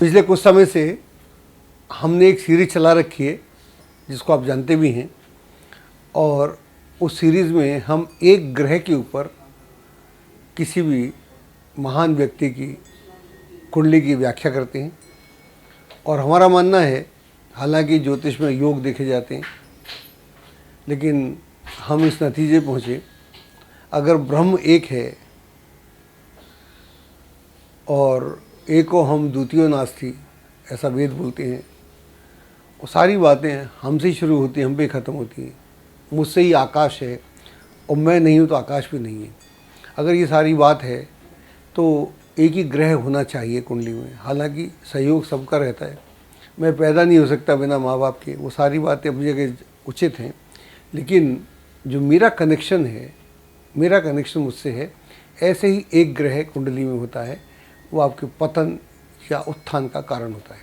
पिछले कुछ समय से हमने एक सीरीज चला रखी है जिसको आप जानते भी हैं, और उस सीरीज़ में हम एक ग्रह के ऊपर किसी भी महान व्यक्ति की कुंडली की व्याख्या करते हैं। और हमारा मानना है, हालांकि ज्योतिष में योग देखे जाते हैं, लेकिन हम इस नतीजे पहुँचे, अगर ब्रह्म एक है और एको हम द्वितीयो नास्ति, ऐसा वेद बोलते हैं, वो सारी बातें हमसे ही शुरू होती हैं, हम पे ख़त्म होती हैं। मुझसे ही आकाश है और मैं नहीं हूँ तो आकाश भी नहीं है। अगर ये सारी बात है तो एक ही ग्रह होना चाहिए कुंडली में। हालांकि सहयोग सबका रहता है, मैं पैदा नहीं हो सकता बिना माँ बाप के, वो सारी बातें अपनी जगह उचित हैं, लेकिन जो मेरा कनेक्शन है, मेरा कनेक्शन मुझसे है, ऐसे ही एक ग्रह कुंडली में होता है, वो आपके पतन या उत्थान का कारण होता है।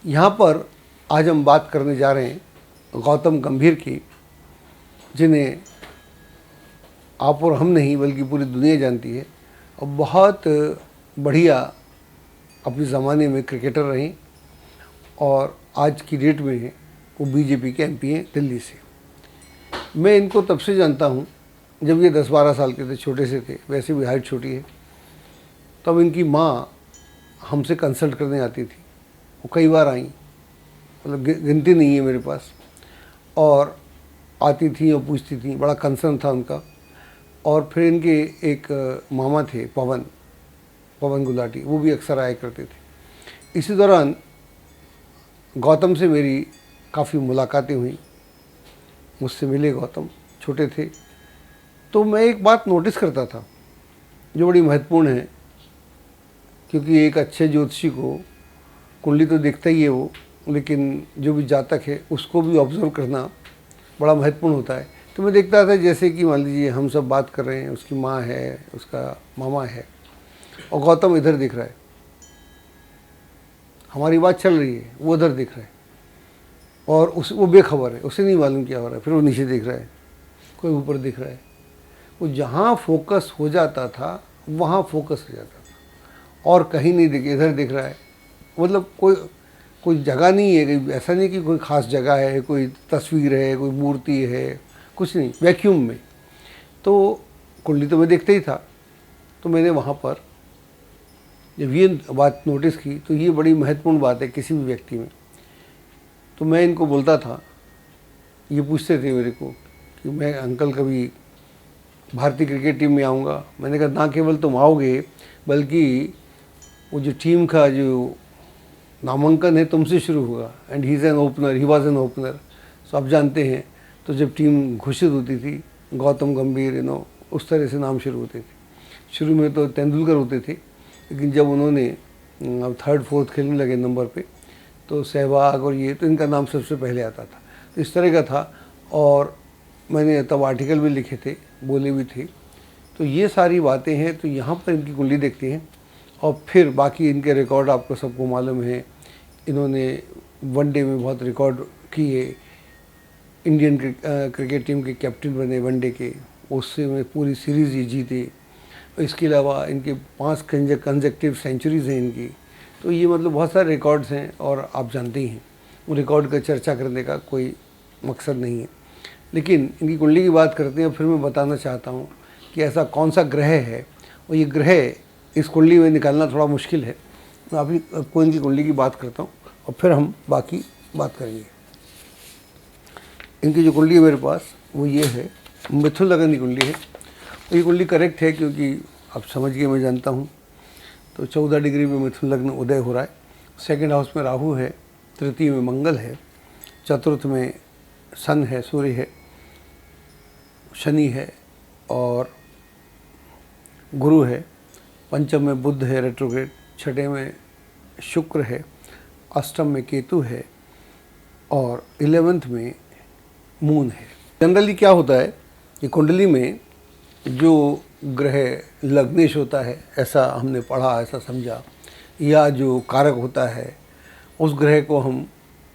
यहाँ पर आज हम बात करने जा रहे हैं गौतम गंभीर की, जिन्हें आप और हम नहीं बल्कि पूरी दुनिया जानती है, और बहुत बढ़िया अपने ज़माने में क्रिकेटर रहीं, और आज की डेट में वो बीजेपी के एमपी हैं दिल्ली से। मैं इनको तब से जानता हूँ जब ये 10-12 साल के थे, छोटे से थे, वैसे भी हाइट छोटी है। तब इनकी माँ हमसे कंसल्ट करने आती थी, वो कई बार आई, मतलब गिनती नहीं है मेरे पास, और आती थी और पूछती थी, बड़ा कंसर्न था उनका। और फिर इनके एक मामा थे पवन गुलाटी, वो भी अक्सर आया करते थे। इसी दौरान गौतम से मेरी काफ़ी मुलाकातें हुई, मुझसे मिले गौतम, छोटे थे। तो मैं एक बात नोटिस करता था जो बड़ी महत्वपूर्ण है, क्योंकि एक अच्छे ज्योतिषी को कुंडली तो देखता ही है वो, लेकिन जो भी जातक है उसको भी ऑब्जर्व करना बड़ा महत्वपूर्ण होता है। तो मैं देखता था, जैसे कि मान लीजिए हम सब बात कर रहे हैं, उसकी माँ है, उसका मामा है, और गौतम इधर दिख रहा है, हमारी बात चल रही है, वो उधर दिख रहा है, और वो बेखबर है, उसे नहीं मालूम क्या हो रहा है। फिर वो नीचे दिख रहा है, कोई ऊपर दिख रहा है। वो जहाँ फोकस हो जाता था वहाँ फोकस हो जाता था, और कहीं नहीं दिखे, इधर दिख रहा है। मतलब कोई जगह नहीं है, ऐसा नहीं कि कोई ख़ास जगह है, कोई तस्वीर है, कोई मूर्ति है, कुछ नहीं, वैक्यूम में। तो कुंडली तो मैं देखता ही था। तो मैंने वहाँ पर जब ये बात नोटिस की, तो ये बड़ी महत्वपूर्ण बात है किसी भी व्यक्ति में। तो मैं इनको बोलता था, ये पूछते थे मेरे को कि मैं अंकल कभी भारतीय क्रिकेट टीम में आऊँगा। मैंने कहा ना केवल तुम आओगे, बल्कि वो जो टीम का जो नामांकन है तुमसे शुरू होगा। And he is an opener, he was an opener. So आप जानते हैं, तो जब टीम घोषित होती थी, गौतम गंभीर उस तरह से नाम शुरू होते थे। शुरू में तो तेंदुलकर होते थे, लेकिन जब उन्होंने अब 3rd-4th खेलने लगे नंबर पे, तो सहवाग और ये, तो इनका नाम सबसे पहले आता था। तो इस तरह का था, और मैंने तब आर्टिकल भी लिखे थे, बोले भी थे। तो ये सारी बातें हैं। तो यहाँ पर इनकी कुंडली देखते हैं, और फिर बाकी इनके रिकॉर्ड आपको सबको मालूम है। इन्होंने वनडे में बहुत रिकॉर्ड किए, इंडियन क्रिकेट टीम के कैप्टन बने वनडे के, उससे में पूरी सीरीज़ ये जीते। इसके अलावा इनके 5 कंसेक्टिव सेंचुरीज़ हैं इनकी। तो ये मतलब बहुत सारे रिकॉर्ड्स हैं, और आप जानते ही हैं वो रिकॉर्ड का चर्चा करने का कोई मकसद नहीं है। लेकिन इनकी कुंडली की बात करते हैं, फिर मैं बताना चाहता हूँ कि ऐसा कौन सा ग्रह है, और ये ग्रह इस कुंडली में निकालना थोड़ा मुश्किल है। मैं आपको इनकी कुंडली की बात करता हूँ, और फिर हम बाकी बात करेंगे। इनकी जो कुंडली है मेरे पास, वो ये है, मिथुन लग्न की कुंडली है। तो ये कुंडली करेक्ट है, क्योंकि आप समझ गए, मैं जानता हूँ। तो 14 डिग्री में मिथुन लग्न उदय हो रहा है। 2nd हाउस में राहु है, 3य में मंगल है, 4th में सन है, सूर्य है, शनि है और गुरु है, 5th में बुध है रेट्रोग्रेड, 6ठे में शुक्र है, 8th में केतु है, और 11th में मून है। जनरली क्या होता है कि कुंडली में जो ग्रह लग्नेश होता है, ऐसा हमने पढ़ा, ऐसा समझा, या जो कारक होता है, उस ग्रह को हम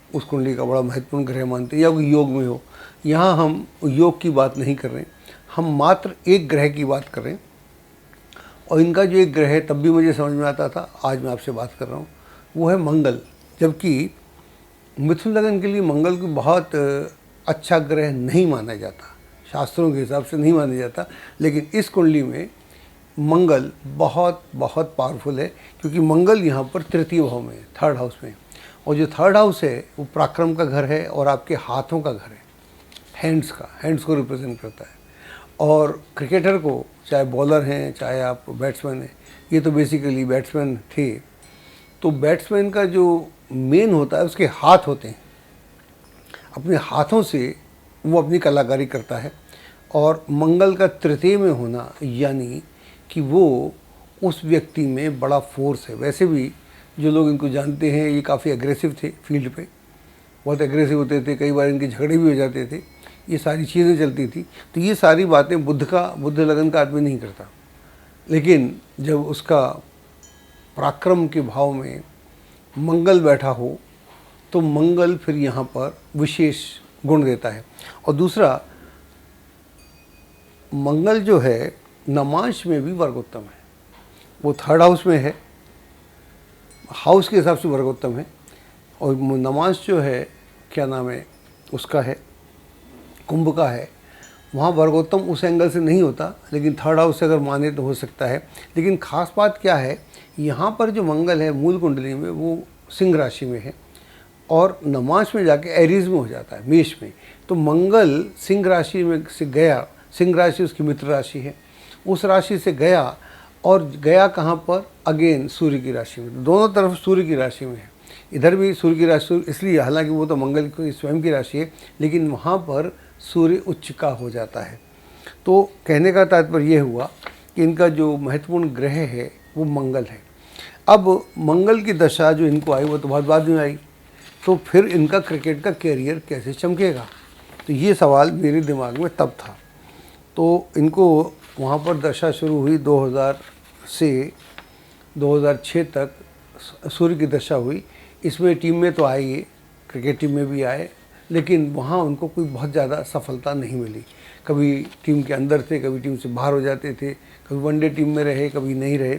उस कुंडली का बड़ा महत्वपूर्ण ग्रह मानते हैं, या कोई योग में हो। यहाँ हम योग की बात नहीं कर रहे हैं, हम मात्र एक ग्रह की बात कर रहे हैं। और इनका जो एक ग्रह है, तब भी मुझे समझ में आता था, आज मैं आपसे बात कर रहा हूँ। वो है मंगल। जबकि मिथुन लगन के लिए मंगल को बहुत अच्छा ग्रह नहीं माना जाता, शास्त्रों के हिसाब से नहीं माना जाता, लेकिन इस कुंडली में मंगल बहुत बहुत पावरफुल है, क्योंकि मंगल यहाँ पर तृतीय भाव में है, थर्ड हाउस में। और जो थर्ड हाउस है वो पराक्रम का घर है और आपके हाथों का घर है, हैंड्स को रिप्रेजेंट करता है। और क्रिकेटर को, चाहे बॉलर हैं चाहे आप बैट्समैन हैं, ये तो बेसिकली बैट्समैन थे, तो बैट्समैन का जो मेन होता है उसके हाथ होते हैं, अपने हाथों से वो अपनी कलाकारी करता है। और मंगल का तृतीय में होना यानी कि वो उस व्यक्ति में बड़ा फोर्स है। वैसे भी जो लोग इनको जानते हैं ये काफ़ी एग्रेसिव थे, फील्ड पे बहुत एग्रेसिव होते थे, कई बार इनके झगड़े भी हो जाते थे, ये सारी चीज़ें चलती थी। तो ये सारी बातें बुद्ध लगन का आदमी नहीं करता, लेकिन जब उसका पराक्रम के भाव में मंगल बैठा हो तो मंगल फिर यहाँ पर विशेष गुण देता है। और दूसरा, मंगल जो है नमांश में भी वर्गोत्तम है, वो थर्ड हाउस में है, हाउस के हिसाब से वर्गोत्तम है। और नमांश जो है, क्या नाम है उसका, है कुंभ का है, वहाँ वर्गोत्तम उस एंगल से नहीं होता, लेकिन थर्ड हाउस से अगर माने तो हो सकता है। लेकिन खास बात क्या है, यहाँ पर जो मंगल है मूल कुंडली में वो सिंह राशि में है और नमांश में जाके एरीज में हो जाता है, मेष में। तो मंगल सिंह राशि में से गया, सिंह राशि उसकी मित्र राशि है, उस राशि से गया और गया कहाँ पर, अगेन सूर्य की राशि में। दोनों तरफ सूर्य की राशि में है, इधर भी सूर्य की राशि, इसलिए हालांकि वो तो मंगल की स्वयं की राशि है, लेकिन वहाँ पर सूर्य उच्च का हो जाता है। तो कहने का तात्पर्य ये हुआ कि इनका जो महत्वपूर्ण ग्रह है वो मंगल है। अब मंगल की दशा जो इनको आई वो तो बहुत बाद में आई, तो फिर इनका क्रिकेट का कैरियर कैसे चमकेगा, तो ये सवाल मेरे दिमाग में तब था। तो इनको वहाँ पर दशा शुरू हुई 2000 से 2006 तक सूर्य की दशा हुई। इसमें टीम में तो आए, ये क्रिकेट टीम में भी आए, लेकिन वहाँ उनको कोई बहुत ज़्यादा सफलता नहीं मिली। कभी टीम के अंदर थे, कभी टीम से बाहर हो जाते थे, कभी वनडे टीम में रहे, कभी नहीं रहे।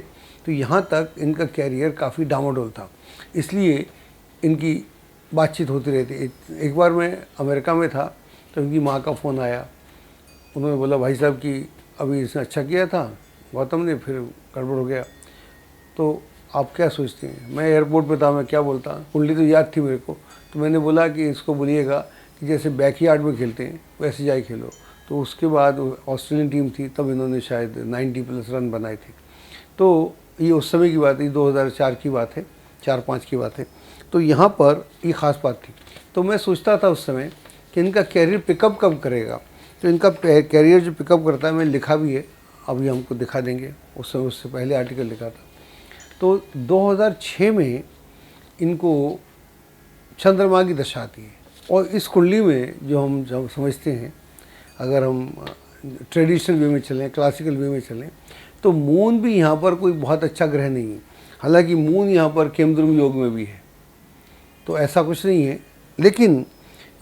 तो यहाँ तक इनका कैरियर काफ़ी डामाडोल था, इसलिए इनकी बातचीत होती रहती। एक बार मैं अमेरिका में था तो इनकी माँ का फ़ोन आया, उन्होंने बोला भाई साहब कि अभी इसने अच्छा किया था गौतम ने, फिर गड़बड़ हो गया, तो आप क्या सोचते हैं। मैं एयरपोर्ट पे था, मैं क्या बोलता, कुंडली तो याद थी मेरे को, तो मैंने बोला कि इसको बोलिएगा कि जैसे बैकयार्ड में खेलते हैं वैसे जाए खेलो। तो उसके बाद ऑस्ट्रेलियन टीम थी, तब इन्होंने शायद 90+ रन बनाए थे। तो ये उस समय की बात है, 2004 की बात है, 4-5 की बात है। तो यहाँ पर ये ख़ास बात थी। तो मैं सोचता था उस समय कि इनका कैरियर पिकअप कब करेगा। तो इनका कैरियर जो पिकअप करता है, मैंने लिखा भी है, अभी हमको दिखा देंगे, उस समय उससे पहले आर्टिकल लिखा था। तो 2006 में इनको चंद्रमा की दशा आती है। और इस कुंडली में जो हम जब समझते हैं, अगर हम ट्रेडिशनल वे में चलें, क्लासिकल वे में चलें, तो मून भी यहाँ पर कोई बहुत अच्छा ग्रह नहीं है। हालांकि मून यहाँ पर केमद्रुम योग में भी है, तो ऐसा कुछ नहीं है। लेकिन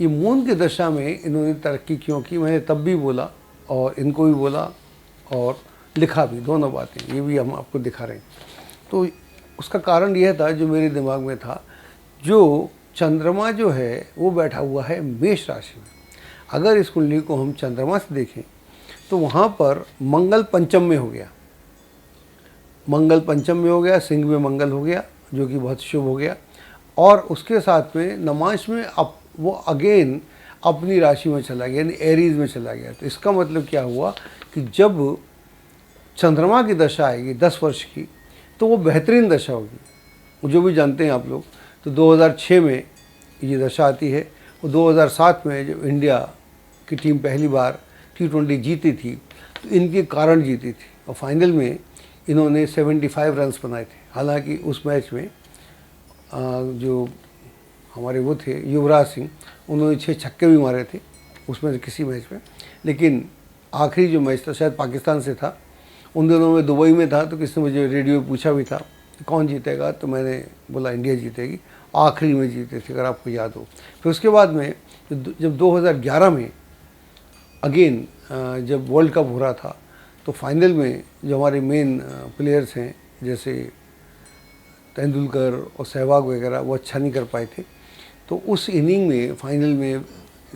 ये मून की दशा में इन्होंने तरक्की क्यों की, मैंने तब भी बोला और इनको भी बोला और लिखा भी, दोनों बातें, ये भी हम आपको दिखा रहे हैं। तो उसका कारण यह था जो मेरे दिमाग में था, जो चंद्रमा जो है वो बैठा हुआ है मेष राशि में। अगर इस कुंडली को हम चंद्रमा से देखें तो वहाँ पर मंगल पंचम में हो गया, मंगल पंचम में हो गया, सिंह में मंगल हो गया, जो कि बहुत शुभ हो गया। और उसके साथ में नमांश में वो अगेन अपनी राशि में चला गया, यानी एरीज में चला गया। तो इसका मतलब क्या हुआ कि जब चंद्रमा की दशा आएगी 10 वर्ष की, तो वो बेहतरीन दशा होगी, जो भी जानते हैं आप लोग। तो 2006 में ये दशा आती है, और 2007 में जब इंडिया की टीम पहली बार T20 जीती थी, तो इनके कारण जीती थी। और फाइनल में इन्होंने 75 रन्स बनाए थे। हालांकि उस मैच में जो हमारे वो थे युवराज सिंह, उन्होंने 6 छक्के भी मारे थे उसमें किसी मैच में। लेकिन आखिरी जो मैच था शायद पाकिस्तान से था, उन दिनों में दुबई में था, तो किसी ने मुझे रेडियो में पूछा भी था कौन जीतेगा, तो मैंने बोला इंडिया जीतेगी। आखिरी में जीते थे, अगर आपको याद हो। फिर उसके बाद में जब 2011 में अगेन जब वर्ल्ड कप हो रहा था, तो फाइनल में जो हमारे मेन प्लेयर्स हैं, जैसे तेंदुलकर और सहवाग वगैरह वो अच्छा नहीं कर पाए थे। तो उस इनिंग में फाइनल में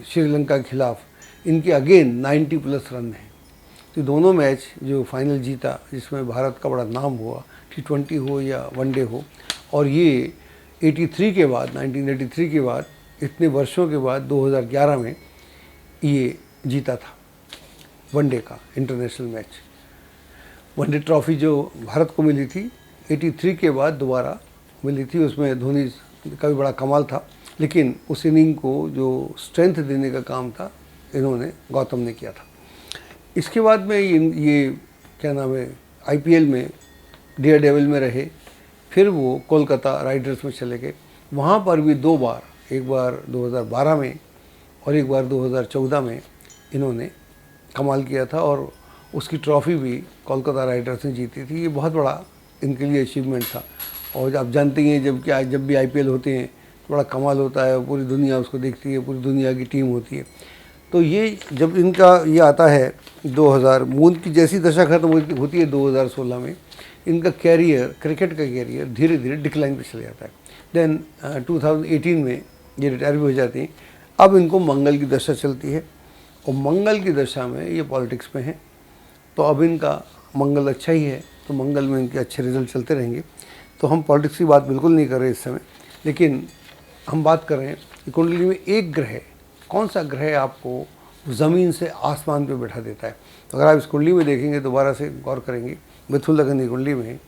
श्रीलंका के खिलाफ इनके अगेन 90+ रन हैं। तो दोनों मैच जो फाइनल जीता, जिसमें भारत का बड़ा नाम हुआ, T20 हो या वनडे हो, और ये 1983 के बाद इतने वर्षों के बाद 2011 में ये जीता था वनडे का इंटरनेशनल मैच। वनडे ट्रॉफी जो भारत को मिली थी 83 के बाद दोबारा मिली थी, उसमें धोनी का भी बड़ा कमाल था, लेकिन उस इनिंग को जो स्ट्रेंथ देने का काम था इन्होंने, गौतम ने किया था। इसके बाद में ये क्या नाम है, IPL में डेयर डेविल में रहे, फिर वो कोलकाता राइडर्स में चले गए। वहाँ पर भी 2 बार, एक बार 2012 में और एक बार 2014 में इन्होंने कमाल किया था, और उसकी ट्रॉफ़ी भी कोलकाता राइडर्स ने जीती थी। ये बहुत बड़ा इनके लिए अचीवमेंट था। और आप जानते हैं जब भी IPL होते हैं तो बड़ा कमाल होता है, पूरी दुनिया उसको देखती है, पूरी दुनिया की टीम होती है। तो ये जब इनका ये आता है 2000, मून की जैसी दशा खत्म होती है 2016 में, इनका कैरियर, क्रिकेट का कैरियर धीरे धीरे डिक्लाइन पे चले जाता है। देन 2018 में ये रिटायर भी हो जाते हैं। अब इनको मंगल की दशा चलती है, और मंगल की दशा में ये पॉलिटिक्स में है, तो अब इनका मंगल अच्छा ही है, तो मंगल में इनके अच्छे रिजल्ट चलते रहेंगे। तो हम पॉलिटिक्स की बात बिल्कुल नहीं कर रहे इस समय, लेकिन हम बात कर रहे हैं कि कुंडली में एक ग्रह, कौन सा ग्रह आपको ज़मीन से आसमान पे बैठा देता है। तो अगर आप इस कुंडली में देखेंगे, दोबारा से गौर करेंगे, मिथुन लगन की कुंडली में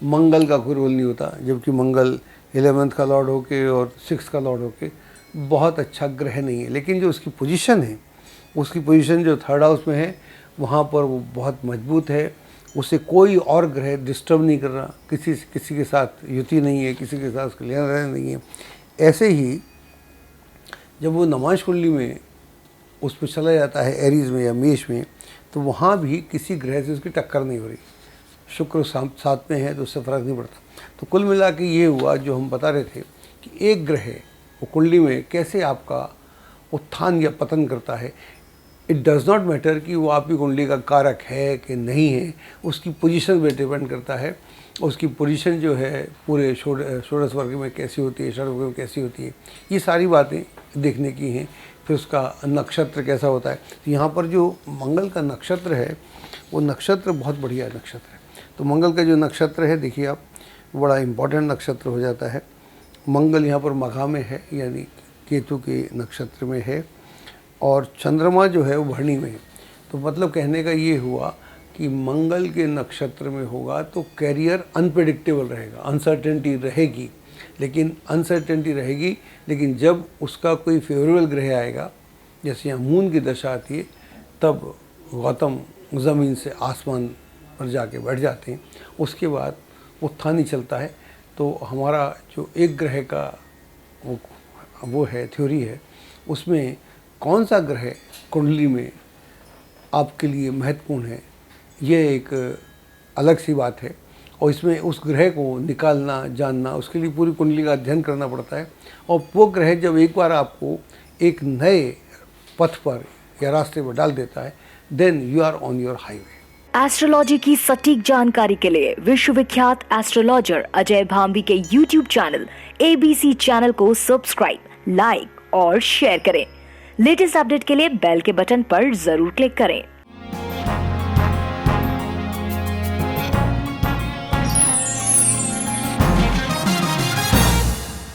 मंगल का कोई रोल नहीं होता, जबकि मंगल 11th का लॉर्ड होके और 6th का लॉर्ड होके बहुत अच्छा ग्रह नहीं है। लेकिन जो उसकी पोजीशन है, उसकी पोजीशन जो 3rd हाउस में है, वहाँ पर वो बहुत मजबूत है। उसे कोई और ग्रह डिस्टर्ब नहीं कर रहा, किसी के साथ युति नहीं है, किसी के साथ उसका लेना देना नहीं है। ऐसे ही जब वो नमाज कुंडली में उस पर चला जाता है, एरीज में या मेष में, तो वहाँ भी किसी ग्रह से उसकी टक्कर नहीं हो रही। शुक्र साथ में है तो उससे फ़र्क नहीं पड़ता। तो कुल मिला के ये हुआ जो हम बता रहे थे कि एक ग्रह वो कुंडली में कैसे आपका उत्थान या पतन करता है। इट डज़ नॉट मैटर कि वो आपकी कुंडली का कारक है कि नहीं है, उसकी पोजीशन पे डिपेंड करता है। उसकी पोजीशन जो है पूरे षोडश वर्ग में कैसी होती है, षड वर्ग में कैसी होती है, ये सारी बातें देखने की हैं। फिर उसका नक्षत्र कैसा होता है। तो यहाँ पर जो मंगल का नक्षत्र है, वो नक्षत्र बहुत बढ़िया नक्षत्र है। तो मंगल का जो नक्षत्र है, देखिए आप, बड़ा इम्पॉर्टेंट नक्षत्र हो जाता है। मंगल यहाँ पर मघा में है, यानी केतु के नक्षत्र में है, और चंद्रमा जो है वो भरणी में है। तो मतलब कहने का ये हुआ कि मंगल के नक्षत्र में होगा तो कैरियर अनप्रेडिक्टेबल रहेगा, अनसर्टेनिटी रहेगी, लेकिन जब उसका कोई फेवरेबल ग्रह आएगा, जैसे यहाँ मून की दशा आती है, तब गौतम ज़मीन से आसमान पर जाके बैठ जाते हैं। उसके बाद उत्थान ही चलता है। तो हमारा जो एक ग्रह का वो है, थ्योरी है, उसमें कौन सा ग्रह कुंडली में आपके लिए महत्वपूर्ण है, ये एक अलग सी बात है। और इसमें उस ग्रह को निकालना, जानना, उसके लिए पूरी कुंडली का अध्ययन करना पड़ता है। और वो ग्रह जब एक बार आपको एक नए पथ पर या रास्ते पर डाल देता है, then you are on your highway. Astrology की सटीक जानकारी के लिए विश्वविख्यात एस्ट्रोलॉजर अजय भांबी के YouTube चैनल ABC चैनल को सब्सक्राइब, लाइक और शेयर करें। लेटेस्ट अपडेट के लिए बेल के बटन पर जरूर क्लिक करें।